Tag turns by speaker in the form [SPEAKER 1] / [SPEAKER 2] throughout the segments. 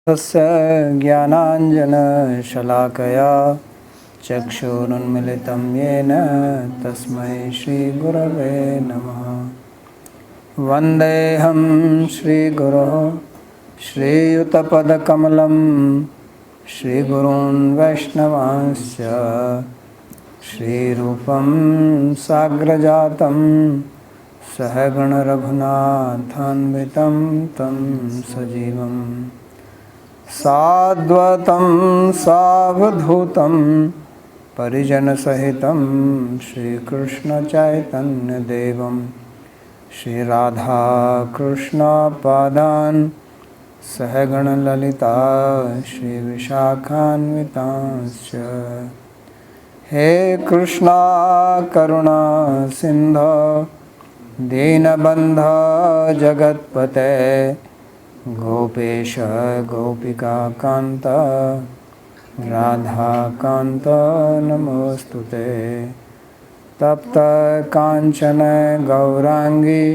[SPEAKER 1] तस्य ज्ञानाञ्जनशलाकया चक्षुरुन्मिलितं येन तस्मै श्रीगुरवे नमः। वन्देऽहं श्रीगुरोः श्रीयुतपदकमलं श्रीगुरून् वैष्णवांश्च श्रीरूपं साग्रजातं सहगणरघुनाथान्वितं तं सजीवम् साद्वतं सावधूतं परिजनसहितं श्रीकृष्णचैतन्यदेवं श्रीराधाकृष्णपादान् सहगणललिता श्रीविशाखान्वितांश्च। हे कृष्णा करुणा सिन्धो दीनबन्धो जगत्पते गोपेश गोपिकान्त राधाकान्त नमोस्तुते। तप्त काञ्चन गौरांगी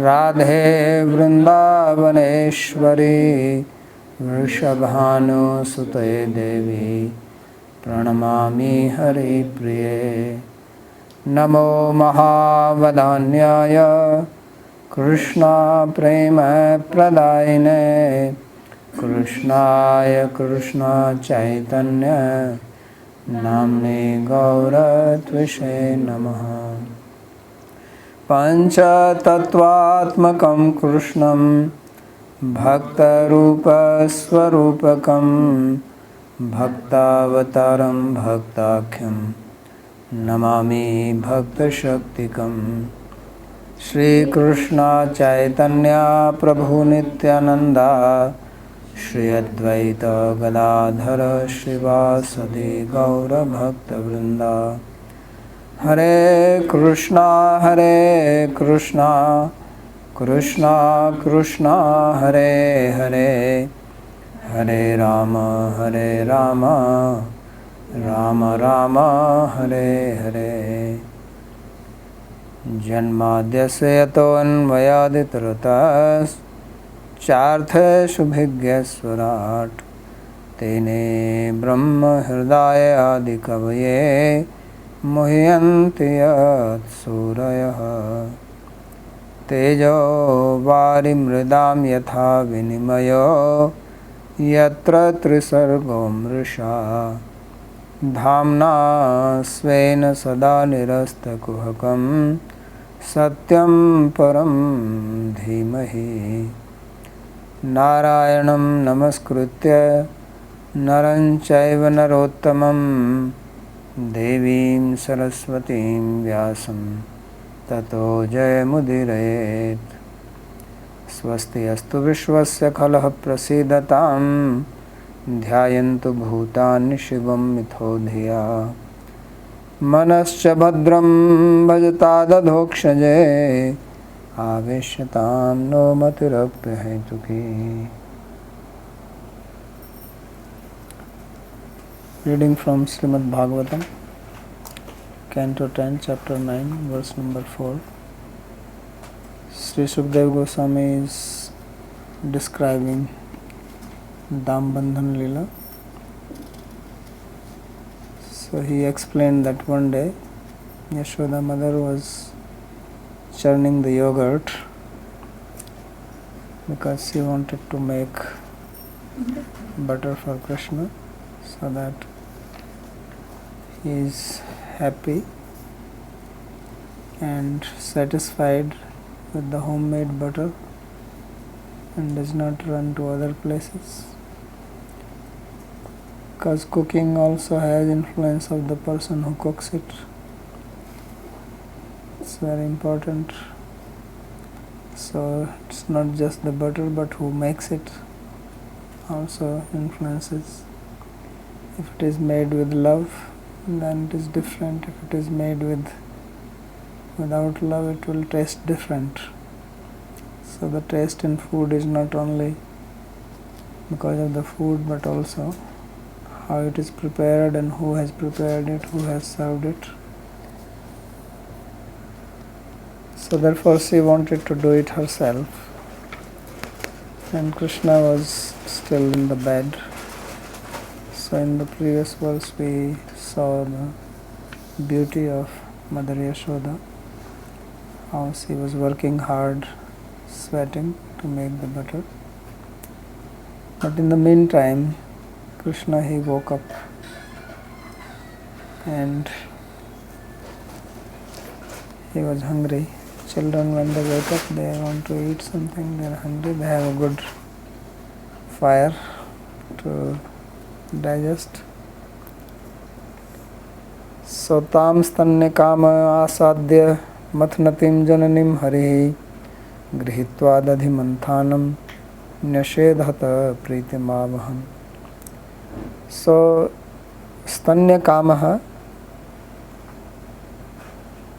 [SPEAKER 1] राधे वृन्दावनेश्वरी वृषभानुसुते देवी प्रणमामि हरिप्रिये। नमो महावदान्याय कृष्णा प्रेम प्रदायिने कृष्णाय कृष्ण चैतन्य नाम्ने गौरत्विषे नमः। पंचतत्वात्मकं कृष्णं भक्तरूपस्वरूपकं भक्तावतारं भक्ताख्यं नमामि भक्तशक्तिकम्। श्री कृष्ण चैतन्य प्रभु नित्यानंदा श्री अद्वैत गदाधर श्रीवासदि गौर भक्तवृंदा। हरे कृष्णा कृष्णा कृष्णा हरे हरे हरे राम राम राम हरे हरे। जन्माद्यस्य यतोऽन्वयादितरतश्चार्थेषुभिज्ञस्वराट् तेने ब्रह्महृदाय आदिकवये मुह्यन्ति यत्सूरयः। तेजो वारिमृदां यथा विनिमयो यत्र त्रिसर्गो मृषा धाम्ना स्वेन सदा निरस्तकुहकं सत्यं परं धीमहि। नारायणं नमस्कृत्य नरं चैव नरोत्तमं देवीं सरस्वतीं व्यासं ततो जयमुदीरयेत्। स्वस्ति अस्तु विश्वस्य खलः प्रसीदतां ध्यायन्तु भूतानि शिवं मिथो धिया। मनश्च भद्रं भजतादधोक्षजे आवेश्यतां no मतिरप्यहेतुकी। Reading from Śrīmad Bhāgavata, Canto 10, Chapter 9, Verse number 4. Sri Sukadeva Goswami is describing Dambandhan-līlā. So he explained that one day Yashoda mother was churning the yogurt because she wanted to make butter for Krishna so that he is happy and satisfied with the homemade butter and does not run to other places. Because cooking also has influence of the person who cooks it. It's very important. So it's not just the butter, but who makes it also influences. If it is made with love, then it is different. If it is made without love, it will taste different. So the taste in food is not only because of the food, but also how it is prepared and who has prepared it, who has served it. So therefore she wanted to do it herself. and Krishna was still in the bed. So in the previous verse we saw the beauty of Mother Yashoda, how she was working hard, sweating to make the butter. But in the meantime, Krishna, he woke up and he was hungry. Children, when they wake up, they want to eat something, they are hungry, they have a good fire to digest. So tam stanya kama asadya mathnatim jananim harihi grihitva dadhi manthanam nyashedhata pritimavaham. So stanya kamaha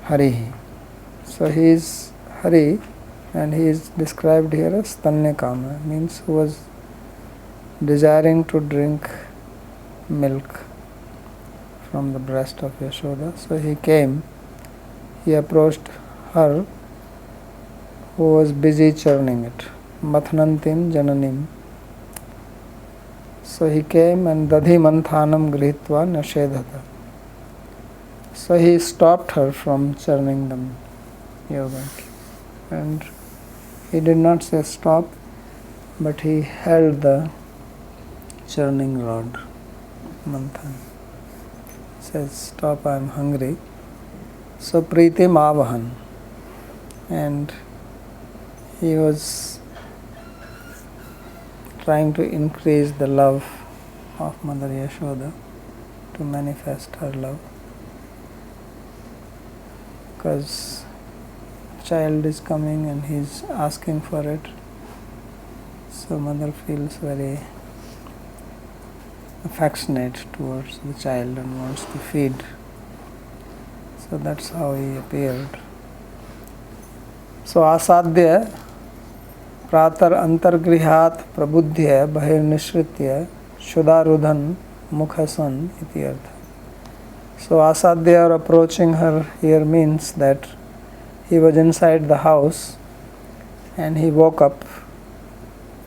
[SPEAKER 1] harihi. So he is Hari, and he is described here as stanya kama, means who was desiring to drink milk from the breast of Yashoda. So he came, he approached her who was busy churning it. Mathnantim jananim. So he came and dadhi manthanam grihitva nashedhata. So he stopped her from churning the yogurt. And he did not say stop, but he held the churning rod, manthan. Says, stop, I am hungry. So pritim avahan. And he was trying to increase the love of Mother Yashoda, to manifest her love. Because child is coming and he is asking for it. So mother feels very affectionate towards the child and wants to feed. So that's how he appeared. So asadya pratar antargrihat prabudhya bahirnishritya shudarudhan mukhasan iti artha. So asadya, or approaching her, here means that he was inside the house and he woke up.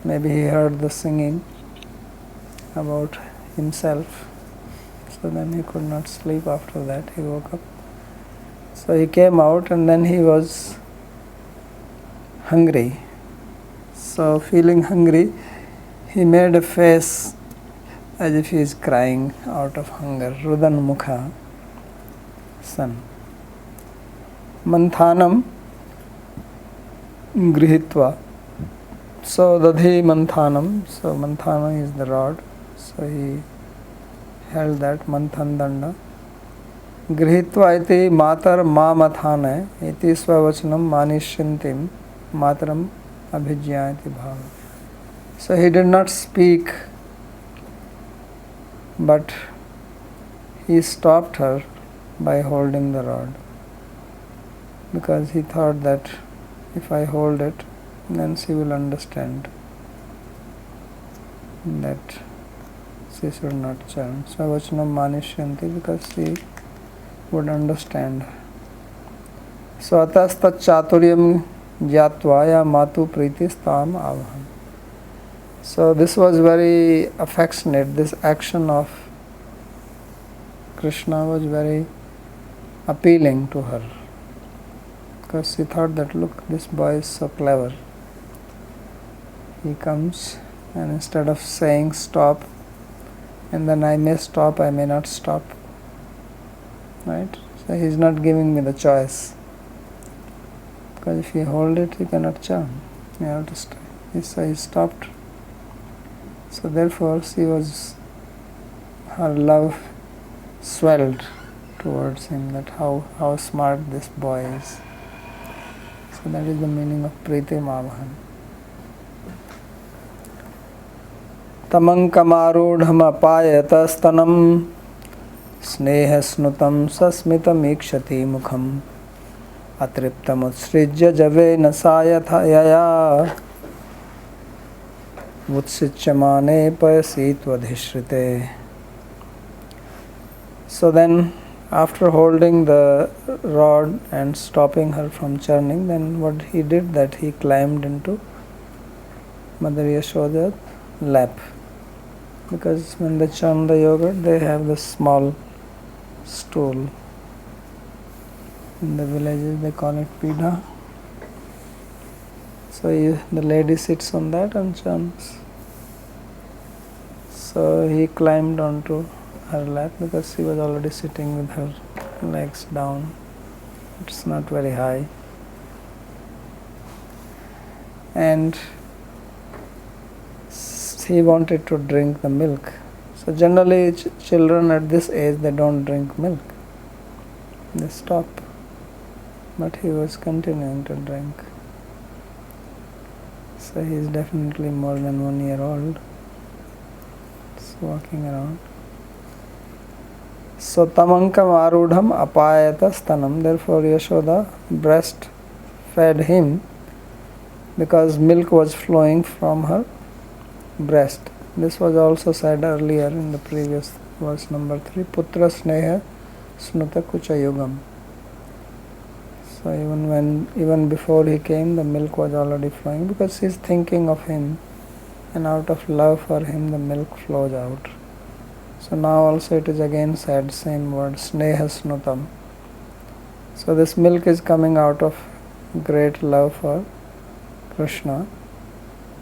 [SPEAKER 1] Maybe he heard the singing about himself. So then he could not sleep after that. He woke up. So he came out and then he was hungry. So feeling hungry, he made a face as if he is crying out of hunger. Rudan mukha san. Manthanam grihitva. So dadhi manthanam. So manthana is the rod. So he held that manthan danda. Grihitva iti matar ma mathane iti svavachanam manishyantim mataram abhijyati bhava. So he did not speak, but he stopped her by holding the rod, because he thought that if I hold it, then she will understand that she should not churn. Svavachanam manishyanti, because she would understand. So atastat chaturyam jyatvaya matu pritistam avahan. So this was very affectionate. This action of Krishna was very appealing to her, because she thought that, look, this boy is so clever. He comes and instead of saying stop, and then I may stop, I may not stop. Right? So he is not giving me the choice. Because if you hold it, you cannot churn. You have to stay. So he stopped. So therefore, her love swelled towards him, that how smart this boy is. So that is the meaning of Pritim Avahan. Tamankamarodham apayata stanam snehasnutam sasmitam ikshati mukham atriptam utsrijya jave nasayatha yaya vutsichamane payasitvadhishrite. So then, after holding the rod and stopping her from churning, then what he did, that he climbed into Mother Yashoda's lap. Because when they churn the yogurt, they have the small stool. In the villages they call it pida. So the lady sits on that and churns. So he climbed onto her lap because she was already sitting with her legs down. It's not very high. And he wanted to drink the milk. So generally children at this age, they don't drink milk. They stop. But he was continuing to drink. So he is definitely more than 1 year old. He's walking around. So tamankam arudham apayata stanam. Therefore Yashoda breast fed him because milk was flowing from her breast. This was also said earlier in the previous verse number 3. Putra sneha snuta kucha yugam. So even before he came, the milk was already flowing because she is thinking of him, and out of love for him the milk flows out. So now also it is again said, same word, sneha snutam. So this milk is coming out of great love for Krishna.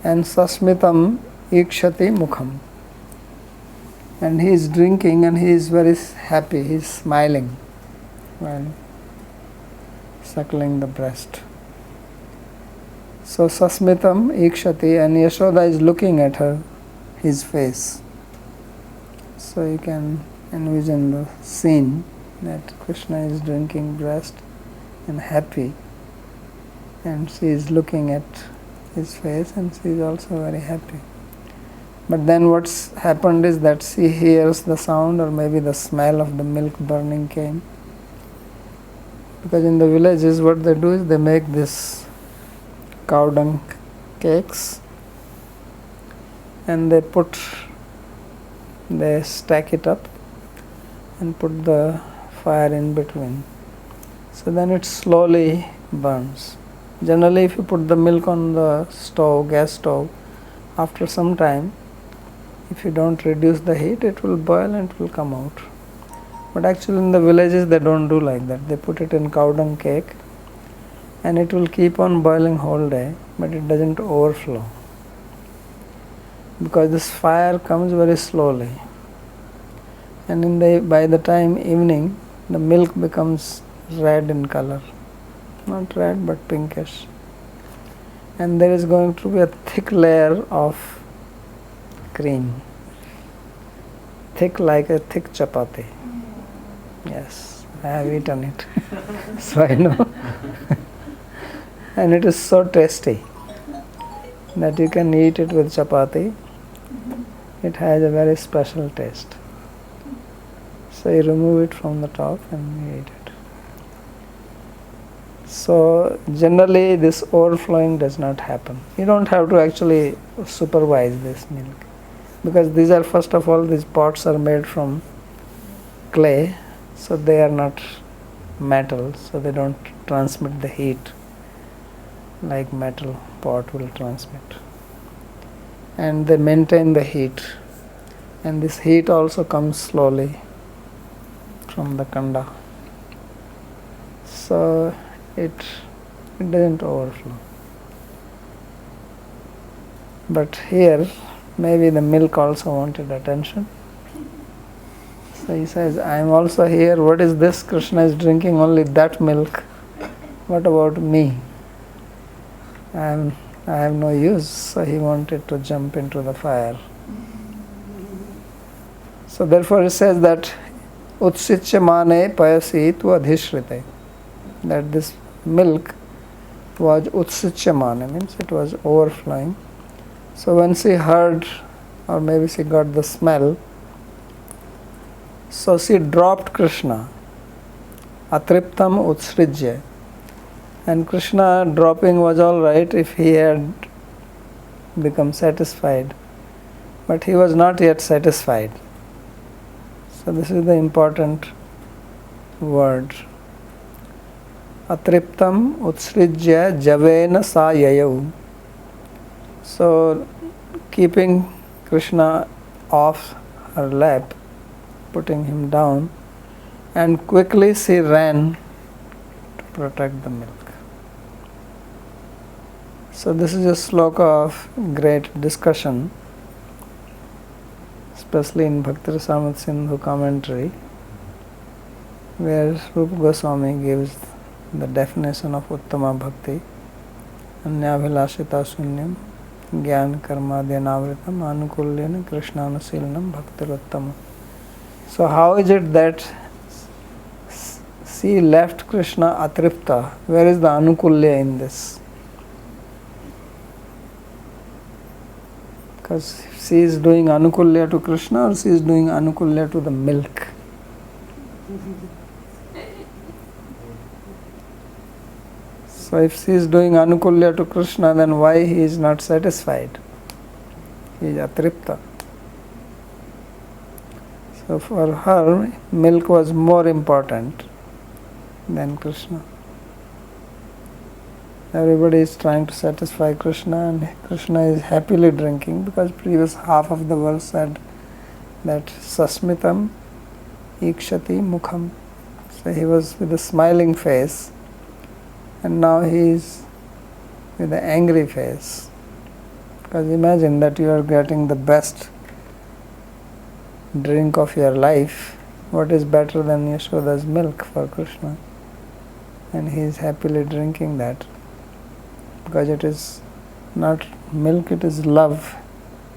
[SPEAKER 1] And sasmitam ikshati mukham. And he is drinking and he is very happy, he is smiling while suckling the breast. So sasmitam ikshati, and Yashoda is looking at his face. So you can envision the scene that Krishna is drinking breast and happy, and she is looking at his face and she is also very happy. But then what's happened is that she hears the sound, or maybe the smell of the milk burning came. Because in the villages what they do is they make this cow dung cakes and they stack it up and put the fire in between. So then it slowly burns. Generally if you put the milk on the stove, gas stove, after some time, if you don't reduce the heat, it will boil and it will come out. But actually in the villages they don't do like that. They put it in cow dung cake and it will keep on boiling whole day, but it doesn't overflow. Because this fire comes very slowly. And by the time evening, the milk becomes red in color. Not red but pinkish. And there is going to be a thick layer of cream. Thick like a thick chapati. Yes, I have eaten it. So I know. And it is so tasty that you can eat it with chapati. It has a very special taste. So you remove it from the top and you eat it. So generally this overflowing does not happen. You don't have to actually supervise this milk. Because these are, first of all, these pots are made from clay. So they are not metal. So they don't transmit the heat like metal pot will transmit. And they maintain the heat. And this heat also comes slowly from the kanda. So it doesn't overflow. But here, maybe the milk also wanted attention. So he says, I am also here. What is this? Krishna is drinking only that milk. What about me? I have no use. So he wanted to jump into the fire. So therefore he says that utsichyamane payasi tu adhishrite. That this milk was utsichyamane, means it was overflowing. So when she heard, or maybe she got the smell, so she dropped Krishna. Atriptam utsrijya. And Krishna dropping was all right if he had become satisfied. But he was not yet satisfied. So this is the important word. Atriptam utsrijya javena sa yayau. So keeping Krishna off her lap, putting him down, and quickly she ran to protect the milk. So this is a sloka of great discussion, especially in Bhakti Rasamrita Sindhu commentary, where Rupa Goswami gives the definition of Uttama Bhakti, Anyabhilashita Sunyam, Gyan Karma Dyanavritam, Anukulyena Krishnanusīlanam Bhaktiruttama. So how is it that she left Krishna atripta? Where is the Anukulya in this? Because she is doing Anukulya to Krishna, or she is doing Anukulya to the milk? So if she is doing Anukulya to Krishna, then why he is not satisfied? He is atripta. So for her, milk was more important than Krishna. Everybody is trying to satisfy Krishna, and Krishna is happily drinking, because previous half of the verse said that Sasmitam Ikshati Mukham. So he was with a smiling face, and now he is with an angry face. Because imagine that you are getting the best drink of your life. What is better than Yashoda's milk for Krishna? And he is happily drinking that. Because it is not milk, it is love,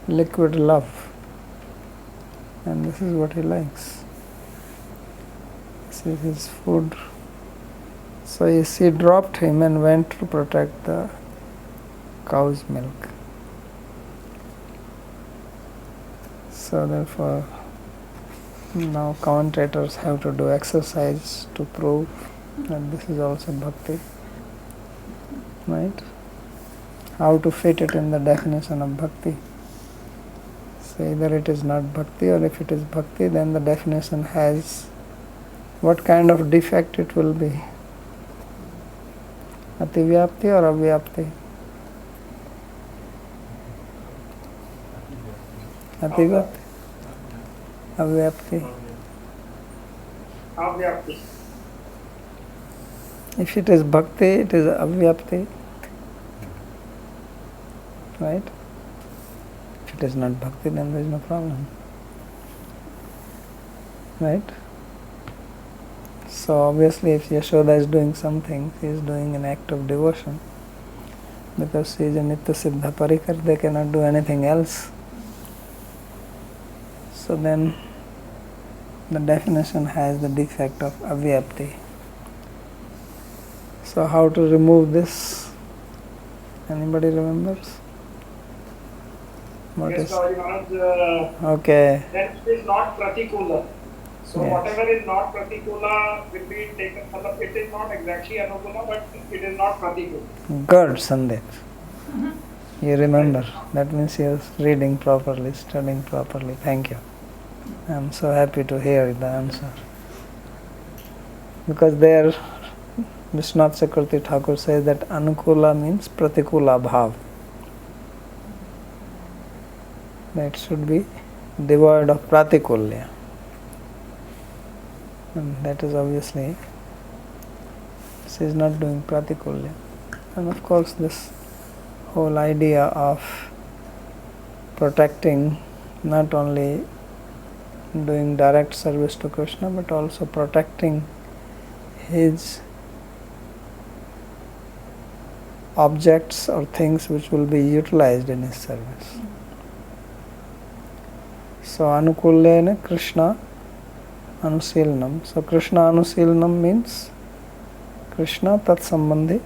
[SPEAKER 1] liquid love. And this is what he likes. This is his food. So she dropped him and went to protect the cow's milk. So therefore, now commentators have to do exercise to prove that this is also bhakti. Right? How to fit it in the definition of bhakti. So either it is not bhakti, or if it is bhakti, then the definition has what kind of defect it will be. Ativyapti or avyapti? Ativyapti? Avyapti?
[SPEAKER 2] Avyapti.
[SPEAKER 1] If it is bhakti, it is avyapti. Right? If it is not bhakti, then there is no problem. Right? So obviously if Yashoda is doing something, she is doing an act of devotion. Because she is a Nitya Siddha Parikar, they cannot do anything else. So then the definition has the defect of avyapti. So how to remove this? Anybody remembers? What
[SPEAKER 2] Yes,
[SPEAKER 1] is?
[SPEAKER 2] okay. Then it is not pratikula. So
[SPEAKER 1] Yes.
[SPEAKER 2] whatever is not pratikula will be taken. It is not exactly anukula, but it is not pratikula.
[SPEAKER 1] Good, Sandeep. You remember. That means you are reading properly, studying properly. Thank you. I am so happy to hear the answer. Because there, Vishwanath Chakravarti Thakur says that anukula means pratikula bhav. That should be devoid of pratikulya. And that is obviously, she is not doing pratikulya. And of course this whole idea of protecting, not only doing direct service to Krishna, but also protecting his objects or things which will be utilized in his service. So anukulyena Krishna anusilanam. So Krishna anusilanam means Krishna tat sambandhi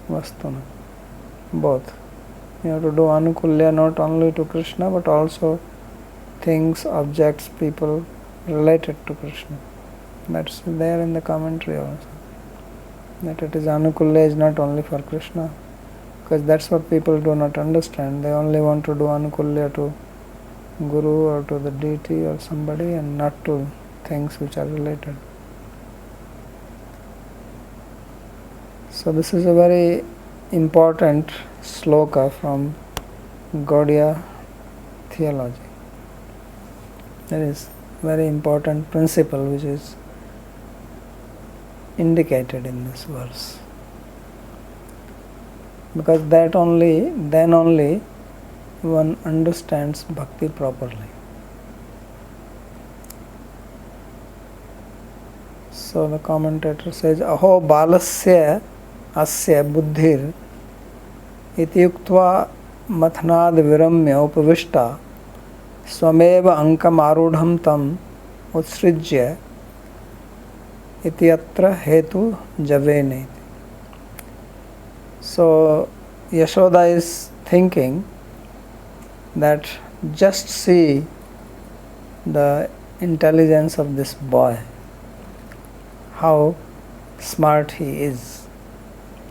[SPEAKER 1] vastuna. Both. You have to do anukulya not only to Krishna, but also things, objects, people related to Krishna. That's there in the commentary also. That it is anukulya is not only for Krishna. Because that's what people do not understand. They only want to do anukulya to Guru or to the deity or somebody, and not to things which are related. So this is a very important sloka from Gaudiya theology. There is very important principle which is indicated in this verse. Because then only one understands bhakti properly. So the commentator says, Aho balasya asya buddhir iti yuktva mathnad viramya upavishta swameva ankam arudham tam utsrijya iti atra hetu javene. So Yashoda is thinking that just see the intelligence of this boy, how smart he is.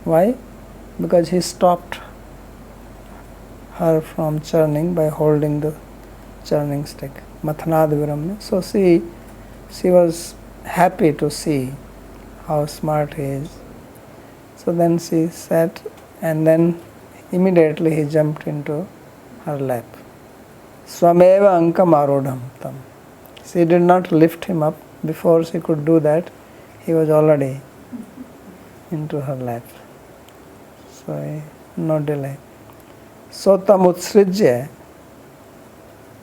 [SPEAKER 1] Why? Because he stopped her from churning by holding the churning stick. Mathnad viramya. So she was happy to see how smart he is. So then she sat, and then immediately he jumped into her lap. Swameva ankam arudham tam. She did not lift him up. Before she could do that, he was already into her lap. So no delay. Sotam utsrijya,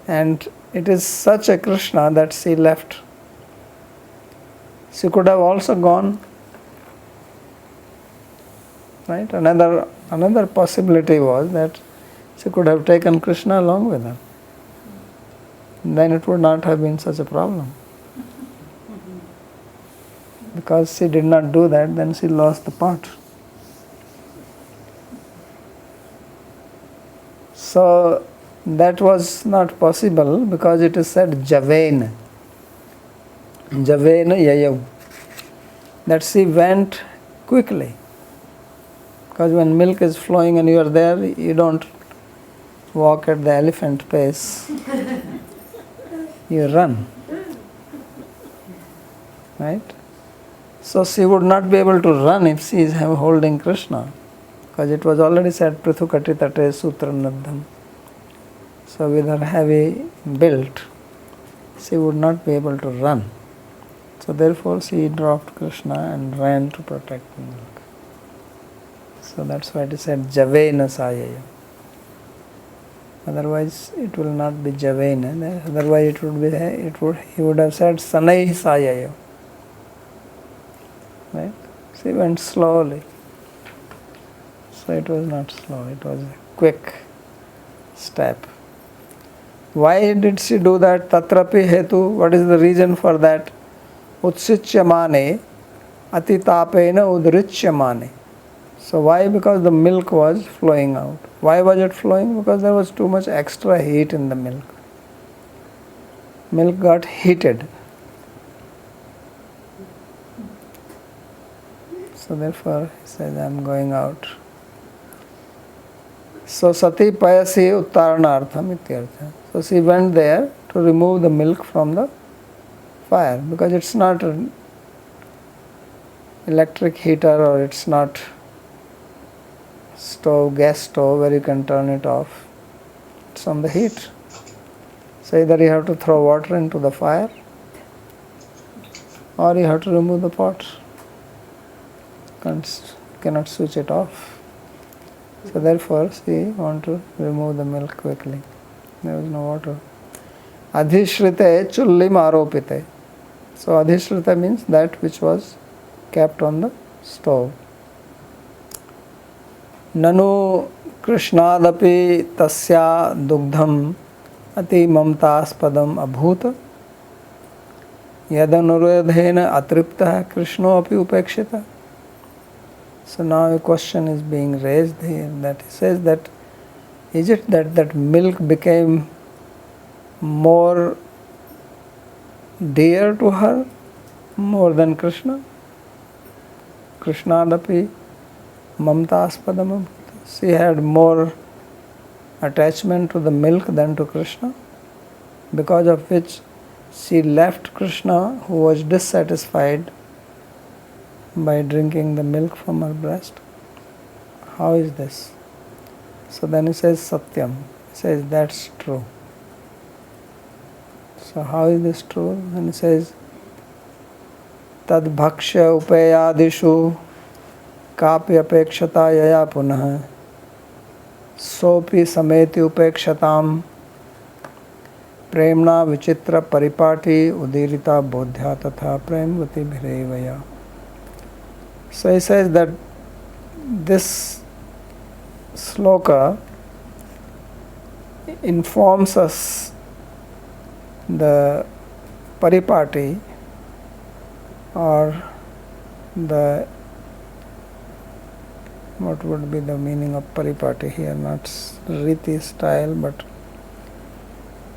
[SPEAKER 1] and it is such a Krishna that she left. She could have also gone. Right? Another possibility was that she could have taken Krishna along with her. Then it would not have been such a problem. Because she did not do that, then she lost the pot. So that was not possible because it is said Javena. Javena yayav. That she went quickly. Because when milk is flowing and you are there, you don't walk at the elephant pace. You run. Right? So she would not be able to run if she is holding Krishna. Because it was already said, Prithukati tate sutranadham. So with her heavy build, she would not be able to run. So therefore she dropped Krishna and ran to protect the milk. So that's why it is said Javena Sayaya. Otherwise it will not be Javena. Otherwise he would have said Sanai Sayaya. Right? She went slowly. So it was not slow, it was a quick step. Why did she do that? Tatrapi hetu. What is the reason for that? Utsityamane atitapena udrityamane. So why? Because the milk was flowing out. Why was it flowing? Because there was too much extra heat in the milk. Milk got heated. So therefore he says, I am going out. So sati payasi uttaranartham ityartha. So she went there to remove the milk from the fire, because it's not an electric heater or it's not gas stove where you can turn it off. It's on the heat. So either you have to throw water into the fire or you have to remove the pot. Cannot switch it off. So therefore she want to remove the milk quickly. There was no water. Adhishrite chullim aropite. So adhishrita means that which was kept on the stove. Nanu krishnadapi tasya dugdham ati mamtaspadam abhuta yadanurvedhena atriptah krishno api upekshita. So now a question is being raised here, that he says that is it that milk became more dear to her more than Krishna? Krishnadapi mamtaspadam. She had more attachment to the milk than to Krishna, because of which she left Krishna, who was dissatisfied by drinking the milk from her breast. How is this? So then he says Satyam. He says that's true. So how is this true? And he says Tad bhakshya upayadishu kapi apekshata yaya punah sopi sameti upekshatam premna vichitra paripati udirita bodhya tatha premvati bhirevaya. So he says that this sloka informs us the paripati or the, what would be the meaning of paripati here, not riti style,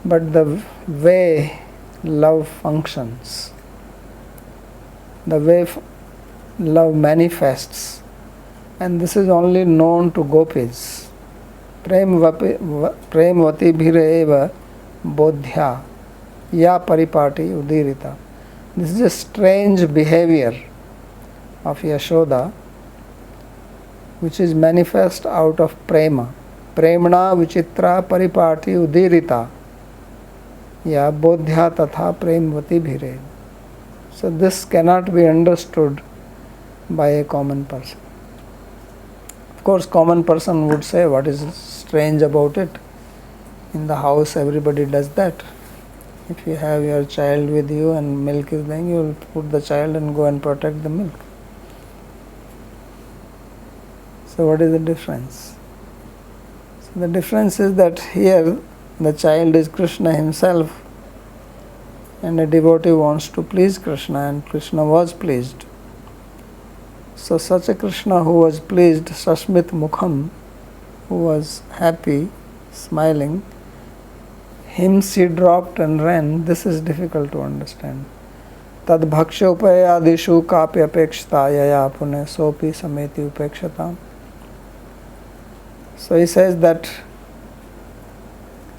[SPEAKER 1] but the way love functions, the way love manifests, and this is only known to gopis. Premvati bhireva bodhya ya paripati udirita. This is a strange behavior of Yashoda which is manifest out of prema. Premna vichitra paripati udirita ya bodhya tatha premvati bhire. So this cannot be understood by a common person. Of course, common person would say, what is strange about it? In the house everybody does that. If you have your child with you and milk is there, you will put the child and go and protect the milk. So what is the difference? So the difference is that here the child is Krishna himself and a devotee wants to please Krishna, and Krishna was pleased. So such a Krishna who was pleased, Sasmit Mukham, who was happy, smiling, him she dropped and ran. This is difficult to understand. Tad bhaksha upayadishu kapi apekshita yaya pune sopi sameti upekshatam. So he says that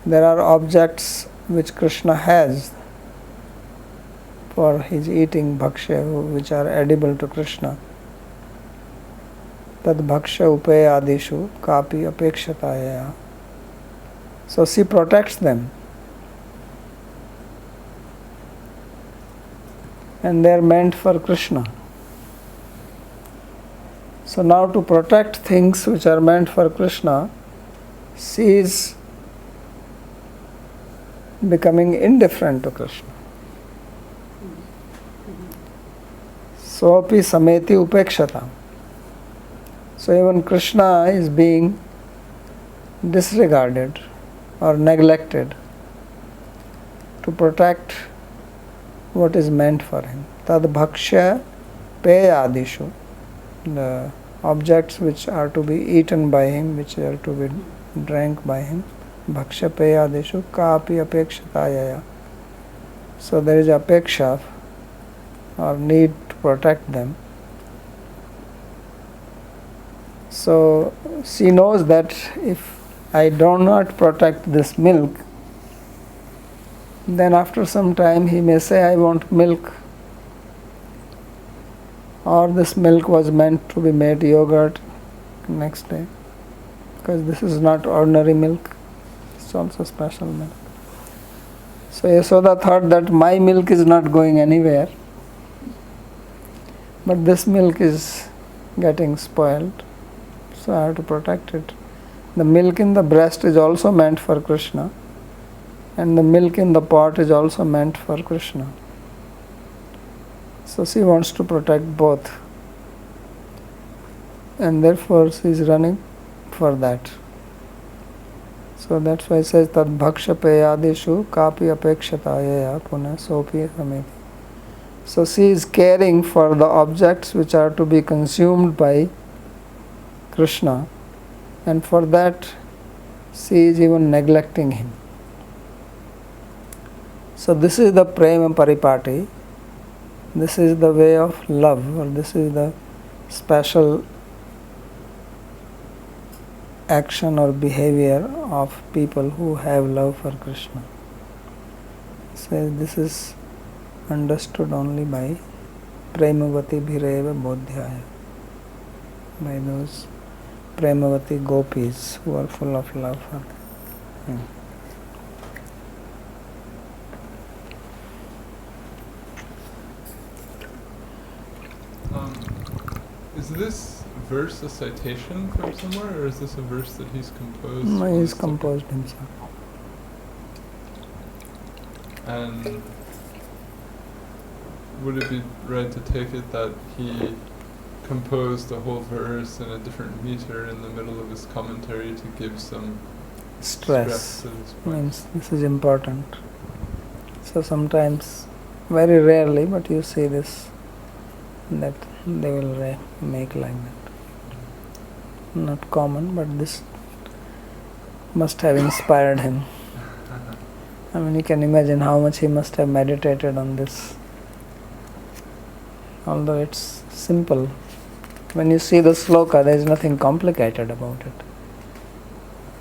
[SPEAKER 1] there are objects which Krishna has for his eating bhaksha, which are edible to Krishna. Tad bhaksha upayadishu kapi apekshita yaya. So she protects them. And they are meant for Krishna. So now to protect things which are meant for Krishna, she is becoming indifferent to Krishna. Sopi sameti upekshata. So even Krishna is being disregarded or neglected to protect what is meant for him. Tad bhakshya peyadishu. The objects which are to be eaten by him, which are to be drank by him. Bhaksha peyadishu kapi apekshitayaya. So there is apeksha or need to protect them. So she knows that if I do not protect this milk, then after some time he may say, I want milk, or this milk was meant to be made yogurt next day, because this is not ordinary milk, it's also special milk. So Yasoda thought that my milk is not going anywhere, but this milk is getting spoiled, so I have to protect it. The milk in the breast is also meant for Krishna, and the milk in the pot is also meant for Krishna. So she wants to protect both, and therefore she is running for that. So that's why it says Tad bhaksha peyadishu kapi apekshatayaya punah sopi sameti. So she is caring for the objects which are to be consumed by Krishna, and for that she is even neglecting him. So this is the prema paripati, this is the way of love, or this is the special action or behavior of people who have love for Krishna. So this is understood only by Premavati Bhireva Bodhyaya, by those Premavati gopis who are full of love.
[SPEAKER 3] Is this verse a citation from somewhere, or is this a verse that he's composed?
[SPEAKER 1] No, he's composed himself.
[SPEAKER 3] And would it be right to take it that he composed a whole verse in a different meter in the middle of his commentary to give some stress to this point?
[SPEAKER 1] Means this is important. So sometimes, very rarely, but you see this, that they will make like that. Not common, but this must have inspired him. I mean, you can imagine how much he must have meditated on this. Although it's simple. When you see the sloka, there is nothing complicated about it.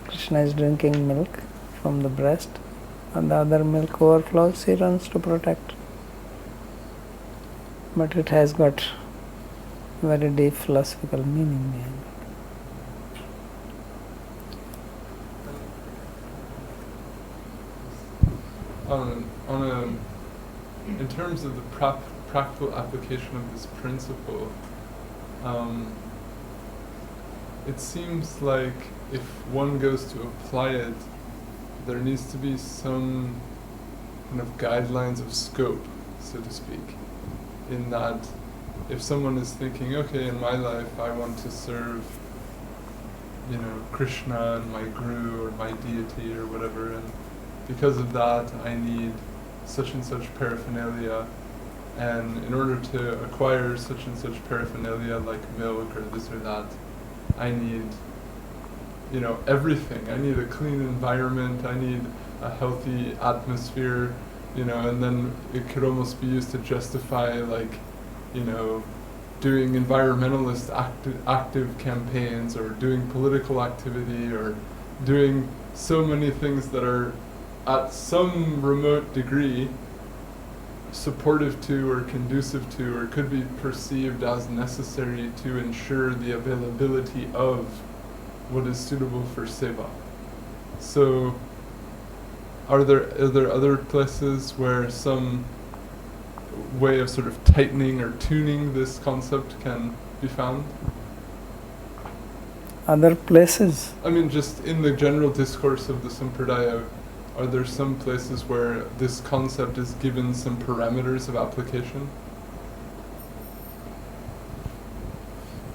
[SPEAKER 1] Krishna is drinking milk from the breast, and the other milk overflows, he runs to protect. But it has got very deep philosophical meaning behind it.
[SPEAKER 3] In terms of the practical application of this principle, it seems like if one goes to apply it, there needs to be some kind of guidelines of scope, so to speak, in that if someone is thinking, okay, in my life I want to serve, Krishna and my guru or my deity or whatever, and because of that I need such and such paraphernalia, and in order to acquire such and such paraphernalia like milk or this or that, I need everything. I need a clean environment, I need a healthy atmosphere, and then it could almost be used to justify doing environmentalist active campaigns, or doing political activity, or doing so many things that are at some remote degree supportive to or conducive to or could be perceived as necessary to ensure the availability of what is suitable for seva. So are there other places where some way of sort of tightening or tuning this concept can be found?
[SPEAKER 1] Other places?
[SPEAKER 3] I mean, just in the general discourse of the Sampradaya, are there some places where this concept is given some parameters of application?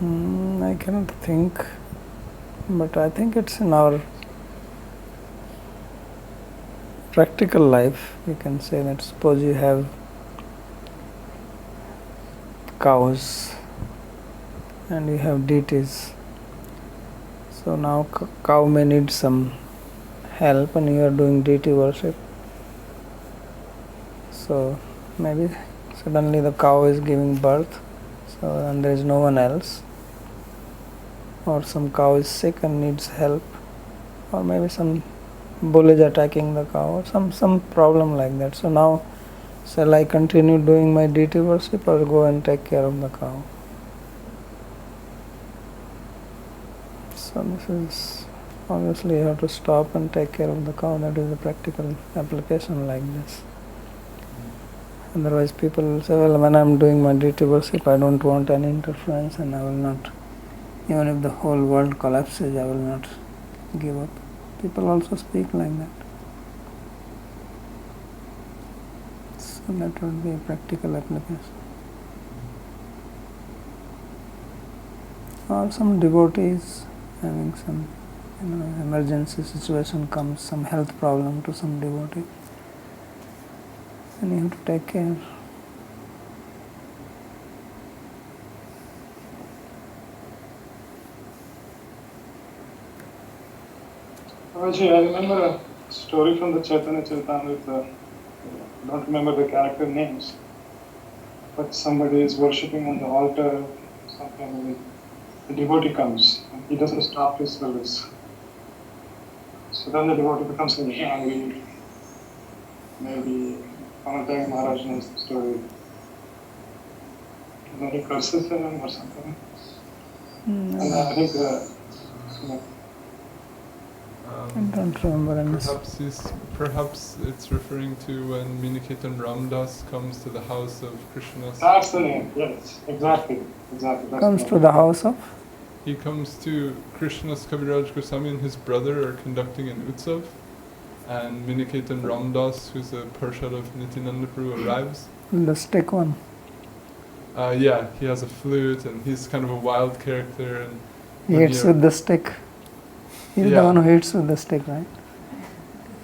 [SPEAKER 1] I cannot think, but I think it's in our practical life. You can say that suppose you have cows and you have deities. So now cow may need some help and you are doing deity worship. So maybe suddenly the cow is giving birth, and there is no one else. Or some cow is sick and needs help. Or maybe some bull is attacking the cow, or some problem like that. So now, shall I continue doing my deity worship or go and take care of the cow? So this is, obviously you have to stop and take care of the cow. That is the practical application like this. Otherwise people will say, well, when I am doing my deity worship, I don't want any interference and I will not, even if the whole world collapses, I will not give up. People also speak like that. So that would be a practical application. Or some devotees having some emergency situation comes, some health problem to some devotee, and you have to take care.
[SPEAKER 2] Actually, I remember a story from the Chaitanya Charitamrita. I don't remember the character names, but somebody is worshipping on the altar, something. The devotee comes, and he doesn't stop his service. So then the devotee becomes a little angry. Maybe Amartya Maharaj knows the story. And then he curses him or something. And I think Yeah.
[SPEAKER 1] I don't remember any.
[SPEAKER 3] Perhaps it's referring to when Miniketan Ramdas comes to the house of Krishna.
[SPEAKER 2] That's the name. Yes, exactly. That's
[SPEAKER 1] Comes
[SPEAKER 2] the
[SPEAKER 1] to
[SPEAKER 2] name.
[SPEAKER 1] the house of?
[SPEAKER 3] He comes to Krishna's Kaviraj Goswami and his brother are conducting an utsav, and Miniketan Ramdas, who's a Parshad of Nityananda Prabhu, arrives.
[SPEAKER 1] The stick one.
[SPEAKER 3] Yeah, he has a flute and he's kind of a wild character. And
[SPEAKER 1] He hits with the stick. He's the one who hits with the stick, right?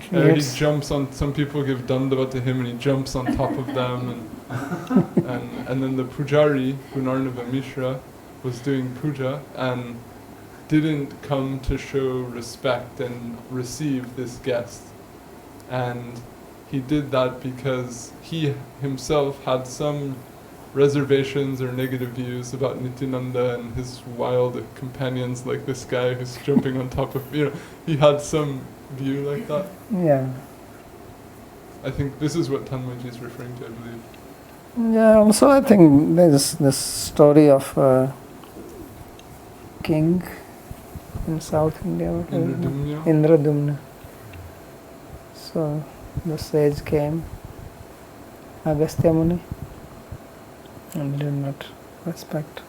[SPEAKER 3] He jumps on, some people give dandavat to him and he jumps on top of them. And then the pujari, Gunarnava Mishra, was doing puja and didn't come to show respect and receive this guest. And he did that because he himself had some reservations or negative views about Nityananda and his wild companions, like this guy who's jumping on top of, he had some view like that.
[SPEAKER 1] Yeah.
[SPEAKER 3] I think this is what Tanmaji is referring to, I believe.
[SPEAKER 1] Yeah, also I think there's this story of a king in South India. Indradumna. So the sage came, Agastya Muni, and did not respect.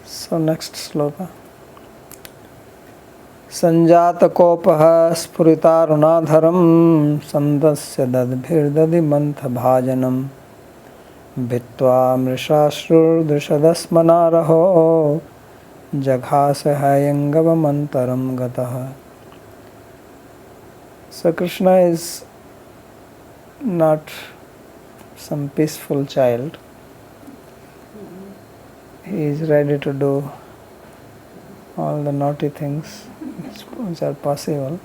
[SPEAKER 1] So next sloka. Sanjata-kopah spuritaruṇādharam sandasya dadbhirdadi mantha-bhajanam bhittva mrishashrur-drishadasmanāraho jaghāsa hayangava-mantaram gataha. So Krishna is not some peaceful child. He is ready to do all the naughty things which are possible.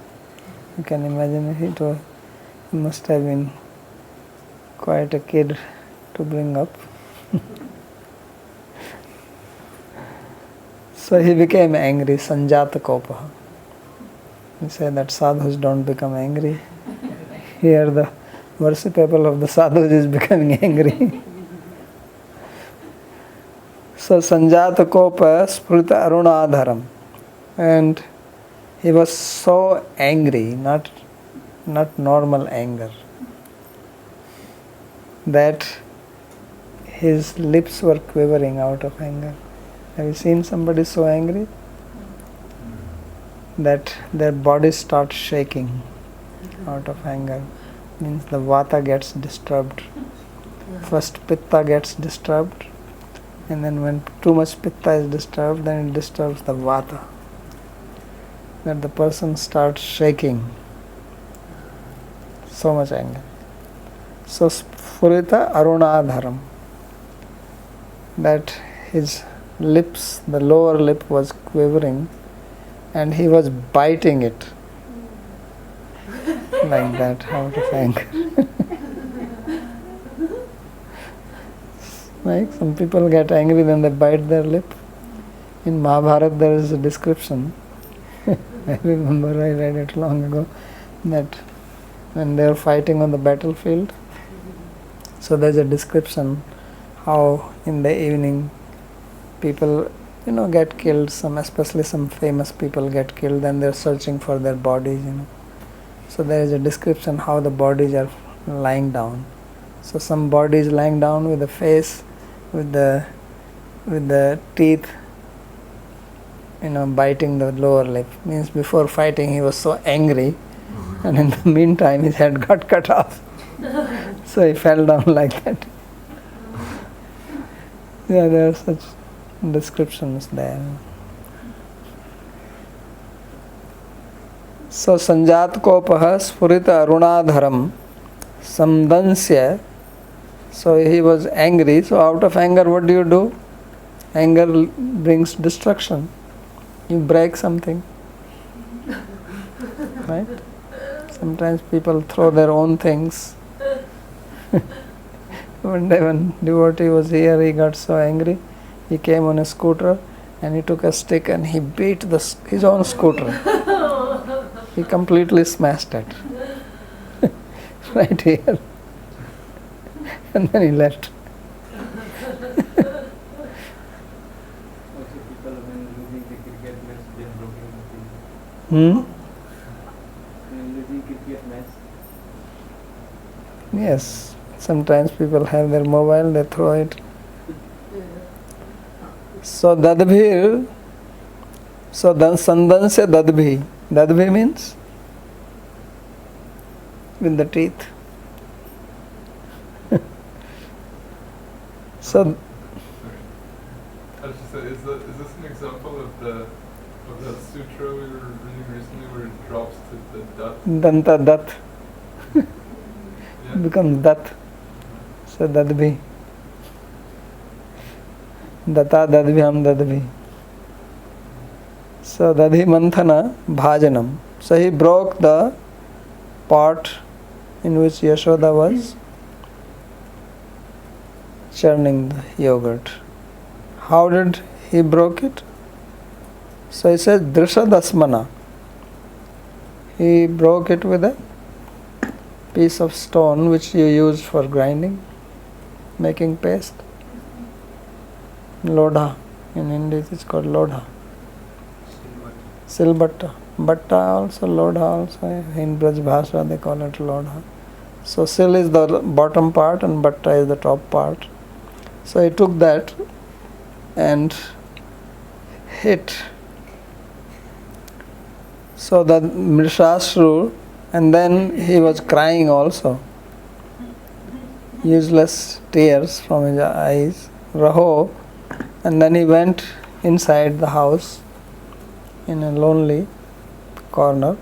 [SPEAKER 1] You can imagine he must have been quite a kid to bring up. So he became angry, Sanjata-kopah. He said that sadhus don't become angry. Here the worshipable of the sadhus is becoming angry. So Sanjata-kopah sprita aruṇādharam. And he was so angry, not normal anger, that his lips were quivering out of anger. Have you seen somebody so angry? That their body starts shaking out of anger. Means the vata gets disturbed. First pitta gets disturbed, and then when too much pitta is disturbed, then it disturbs the vata. That the person starts shaking. So much anger. So spurita aruṇādharam. That his lips, the lower lip was quivering and he was biting it like that out of anger. Like some people get angry, then they bite their lip. In Mahabharata there is a description. I remember I read it long ago, that when they are fighting on the battlefield, so there's a description how in the evening people get killed, especially some famous people get killed, and they're searching for their bodies, So there is a description how the bodies are lying down. So some bodies lying down with the face, with the teeth, biting the lower lip. Means before fighting he was so angry, and in the meantime his head got cut off. So he fell down like that. Yeah, there are such descriptions there. So Sanjata-kopah spurita aruṇādharam samdansya. So he was angry. So out of anger, what do? Anger brings destruction. You break something. Right? Sometimes people throw their own things. One day when devotee was here, he got so angry. He came on a scooter and he took a stick and he beat his own scooter. He completely smashed it. Right here. And then he left.
[SPEAKER 4] also people when losing the cricket match, they are blocking the TV. When losing cricket match.
[SPEAKER 1] Yes, sometimes people have their mobile, they throw it. So dadbhir, so sandan se dadbhi. Dadbhi means with the teeth. So
[SPEAKER 3] Sorry. I was just say, is this an example of that sutra we were reading recently where it drops to the dat?
[SPEAKER 1] danta dat
[SPEAKER 3] Yeah.
[SPEAKER 1] becomes dat. So dadbhi. Data dadbhyam dadbhi. So dadhi manthana bhajanam. So he broke the pot in which Yashoda was churning the yogurt. How did he broke it? So he says drishadasmana. He broke it with a piece of stone which you use for grinding, making paste. Lodha. In India it is called lodha. Silbatta. Batta also, lodha also. In Braj Bhasha they call it lodha. So sil is the bottom part and batta is the top part. So he took that and hit. So the Mrishashru, and then he was crying also. Useless tears from his eyes. Raho. And then he went inside the house in a lonely corner.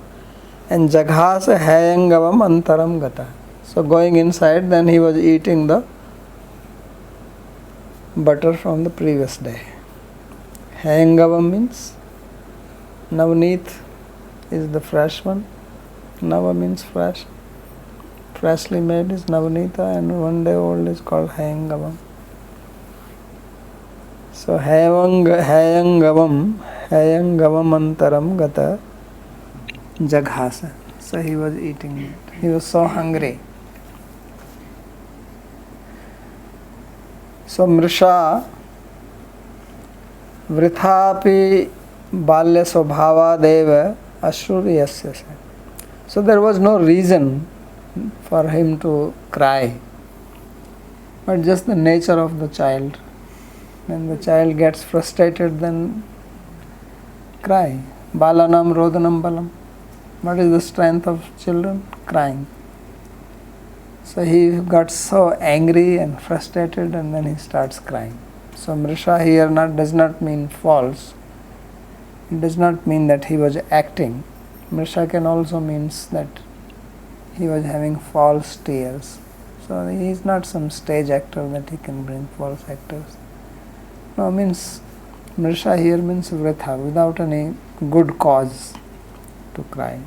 [SPEAKER 1] And jaghasa hayangavam antaram gata. So going inside, then he was eating the butter from the previous day. Hayangavam means navneet is the fresh one. Nava means fresh. Freshly made is navneeta, and 1 day old is called hayangavam. So hayangavam antaram gata jaghasa. So he was eating it. He was so hungry. So mrisha vrithapi balya svabhava deva ashuriyasya. So there was no reason for him to cry, but just the nature of the child. When the child gets frustrated, then cry. Balanam rodanam balam. What is the strength of children? Crying. So he got so angry and frustrated, and then he starts crying. So mrisha here does not mean false. It does not mean that he was acting. Mrisha can also means that he was having false tears. So he is not some stage actor that he can bring false actors. No, means mrisha here means vritha, without any good cause to cry.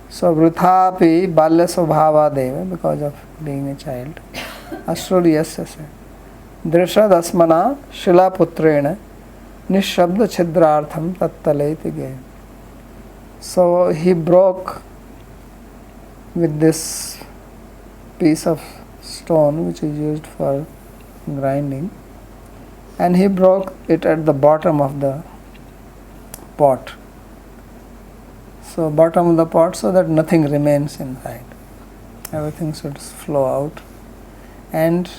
[SPEAKER 1] So vrithapi balya svabhava deva, because of being a child. Ashruryasya. Drishadasmana shilaputrena nishabda chidrartham tattalaiti ge. So he broke with this piece of stone which is used for grinding, and he broke it at the bottom of the pot. So bottom of the pot, so that nothing remains inside. Everything should flow out, and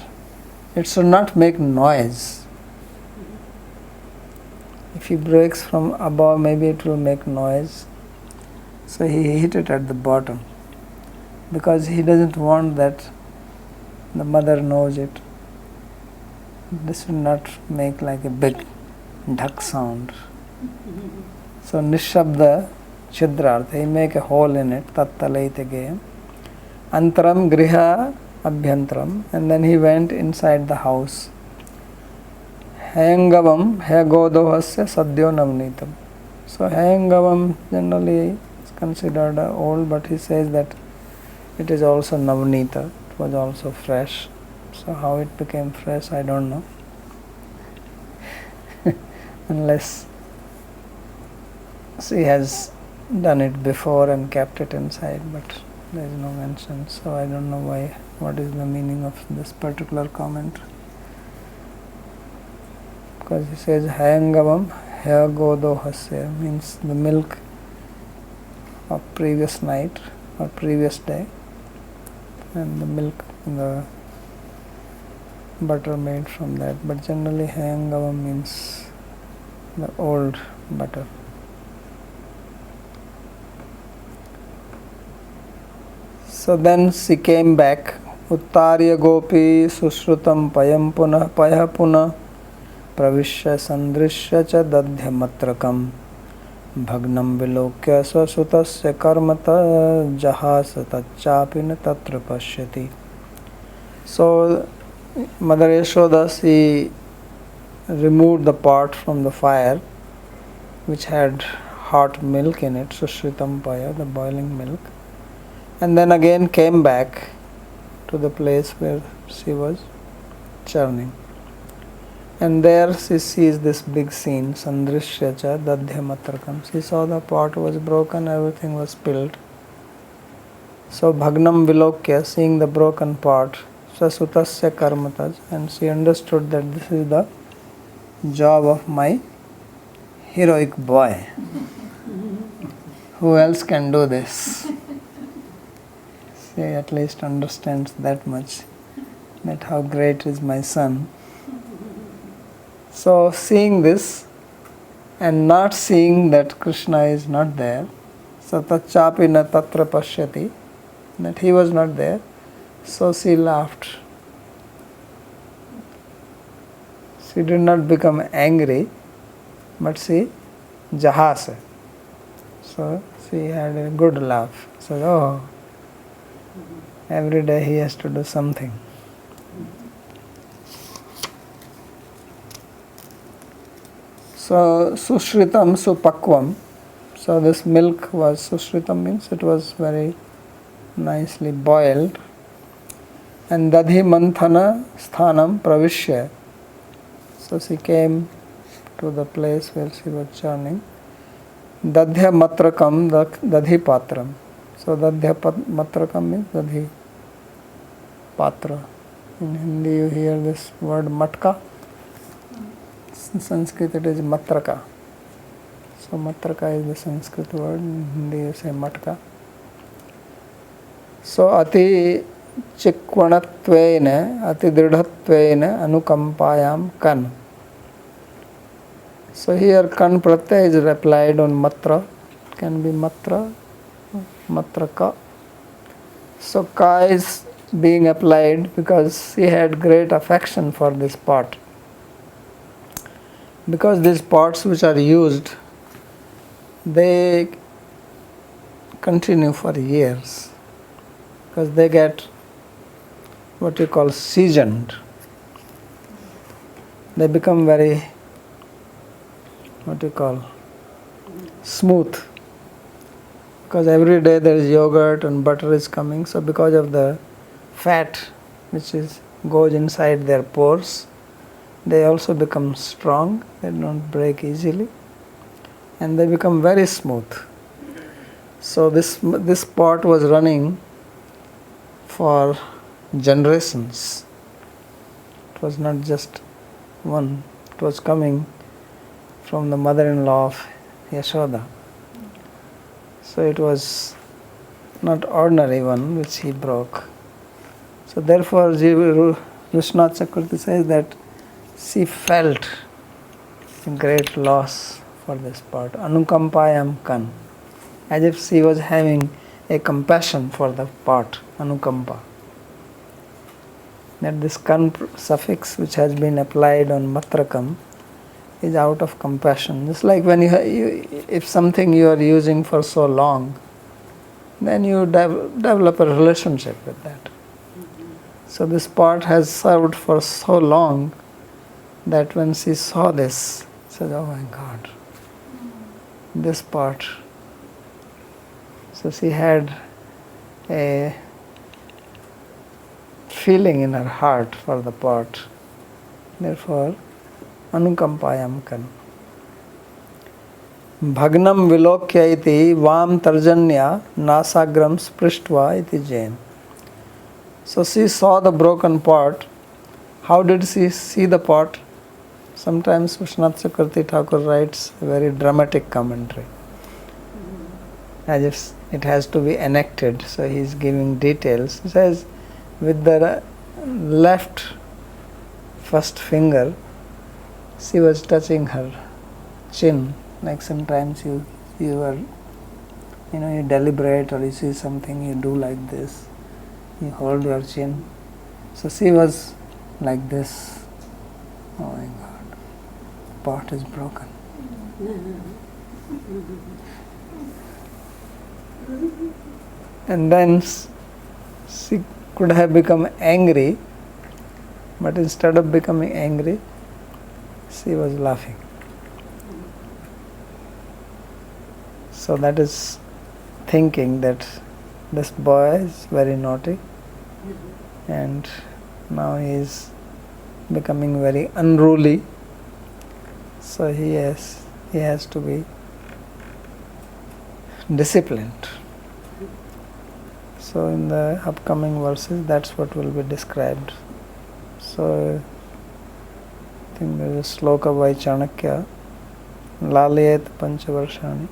[SPEAKER 1] it should not make noise. If he breaks from above, maybe it will make noise. So he hit it at the bottom, because he doesn't want that the mother knows it. This will not make like a big dhak sound. So nishabda chidrartha, he make a hole in it, tattalaite ge. Antaram griha abhyantaram, and then he went inside the house. Hayangavam hayagodohasya sadyo navnitam. So hayangavam generally is considered old, but he says that it is also navnita, it was also fresh. So how it became fresh, I don't know. Unless she has done it before and kept it inside, but there is no mention. So I don't know what is the meaning of this particular comment. because he says Hayangavam Hayagodo Hasya, means the milk of previous night or previous day, and the milk, the butter made from that. But generally Hayangavam means the old butter. So then she came back. Uttarya gopi sushrutam payam punah payah punah pravishya sandrishya cha dadhyamatrakam bhagnam vilokya swasutasya karmata jahasa tachapin tatra pashyati. So Mother Yashoda, she removed the pot from the fire which had hot milk in it, sushritam paya, the boiling milk, and then again came back to the place where she was churning. And there she sees this big scene, Sandrishya cha dadhyamatrakam. She saw the pot was broken, everything was spilled. So Bhagnam Vilokya, seeing the broken pot, Sasutasya karmataj, and she understood that this is the job of my heroic boy. Who else can do this? She at least understands that much, that how great is my son. So seeing this and not seeing that Krishna is not there, so tachapina tatra pashyati, that he was not there, so she laughed. She did not become angry, but she jahasa. So she had a good laugh. So, oh, every day he has to do something. So sushritam supakvam. So this milk was, sushritam means it was very nicely boiled. And dadhi manthana sthanam pravishya. So she came to the place where she was churning. Dadhya matrakam dadhi patram. So dadhya matrakam means dadhi patra. In Hindi you hear this word matka. In Sanskrit it is matraka. So matraka is the Sanskrit word. In Hindi you say matka. So ati chikvanatveina ati dridhatveina anukampayam kan. So here kan pratyaya is applied on matra. It can be matra, matraka. So ka is being applied because he had great affection for this pot. Because these pots which are used, they continue for years. Because they get what you call seasoned. They become very, what you call, smooth. Because every day there is yogurt and butter is coming. So because of the fat which goes inside their pores, they also become strong. They don't break easily. And they become very smooth. So this pot was running for generations. It was not just one. It was coming from the mother-in-law of Yashoda. So it was not ordinary one which he broke. So therefore Jiva Vishwanath Chakravarti says that she felt great loss for this pot. Anukampayam kan. As if she was having a compassion for the pot. Anukampa. That this kan suffix which has been applied on matrakam is out of compassion. Just like when if something you are using for so long, then you develop a relationship with that. So this pot has served for so long that when she saw this, she said, oh my God, this pot. So she had a feeling in her heart for the pot. Therefore, anukampayam kan. Bhagnam vilokya iti vam tarjanya nasagram sprishtva iti jain. So she saw the broken pot. How did she see the pot? Sometimes Vishwanath Chakravarti Thakur writes a very dramatic commentary, as if it has to be enacted. So he is giving details. He says, with the left first finger, she was touching her chin. Like sometimes you deliberate, or you see something, you do like this. You hold your chin. So she was like this. Oh my God, pot is broken. And then she could have become angry, but instead of becoming angry, she was laughing. So that is thinking that this boy is very naughty, and now he is becoming very unruly. So he has to be disciplined. So in the upcoming verses, that's what will be described. So I think there is a sloka by Chanakya, Lalayet Panchavarshani,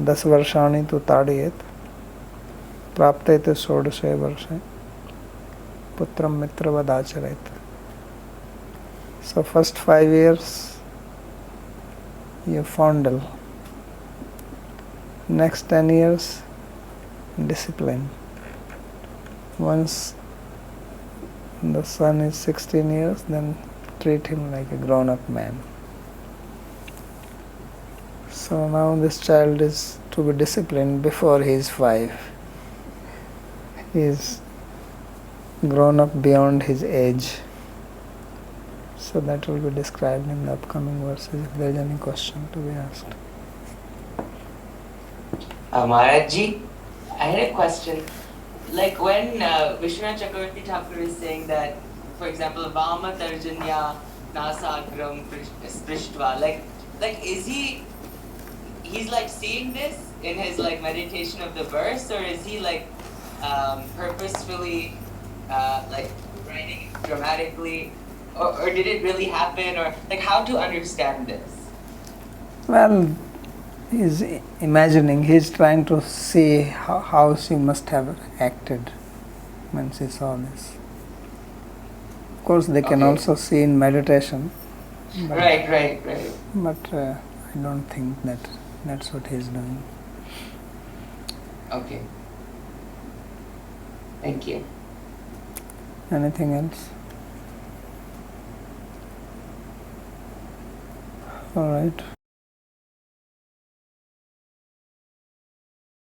[SPEAKER 1] Das Varshani tu Tadiyet, Praptete Sodashe Varshe, Putram Mitravad Acharet. So first 5 years you fondle, next 10 years discipline. Once the son is 16 years, then treat him like a grown-up man. So now this child is to be disciplined before he is 5. He is grown up beyond his age. So that will be described in the upcoming verses, if there is any question to be asked.
[SPEAKER 5] Maharaj Ji, I had a question. Like when Vishwanath Chakravarti Thakur is saying that, for example, Vama Tarjanya Nasagram Sprishtva, like is he's like seeing this in his like meditation of the verse, or is he like purposefully like writing it dramatically, or did it really happen, or like how to understand this?
[SPEAKER 1] Well, he's imagining, he's trying to see how she must have acted when she saw this. Of course, they can also see in meditation. But,
[SPEAKER 5] Right.
[SPEAKER 1] But I don't think that's what he's doing.
[SPEAKER 5] Okay. Thank you.
[SPEAKER 1] Anything else? All right.